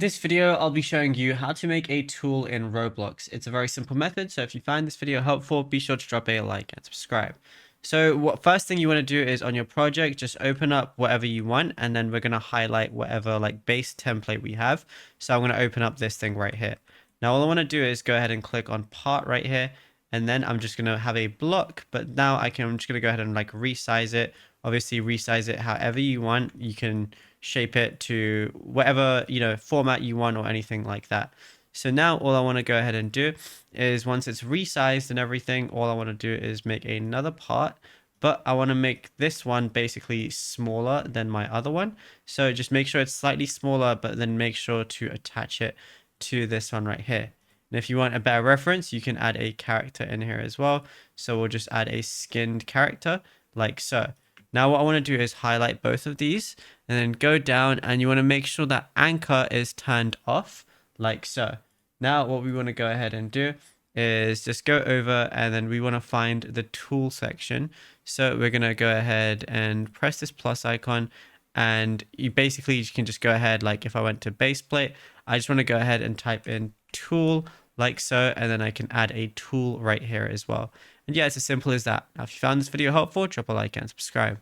In this video, I'll be showing you how to make a tool in Roblox. It's a very simple method, so if you find this video helpful, be sure to drop a like and subscribe. So what first thing you want to do is on your project, just open up whatever you want, and then we're going to highlight whatever like base template we have. So I'm going to open up this thing right here. Now all I want to do is go ahead and click on part right here, and then I'm just going to have a block, but now I'm just going to go ahead and like resize it. Obviously resize it however you want. You can shape it to whatever, format you want or anything like that. So now all I want to go ahead and do is once it's resized and everything, all I want to do is make another part, but I want to make this one basically smaller than my other one. So just make sure it's slightly smaller, but then make sure to attach it to this one right here. And if you want a better reference, you can add a character in here as well. So we'll just add a skinned character like so. Now what I want to do is highlight both of these and then go down, and you want to make sure that anchor is turned off like so. Now what we want to go ahead and do is just go over, and then we want to find the tool section. So we're going to go ahead and press this plus icon, and you can just go ahead, like if I went to base plate, I just want to go ahead and type in tool like so, and then I can add a tool right here as well. And yeah, it's as simple as that. Now, if you found this video helpful, drop a like and subscribe.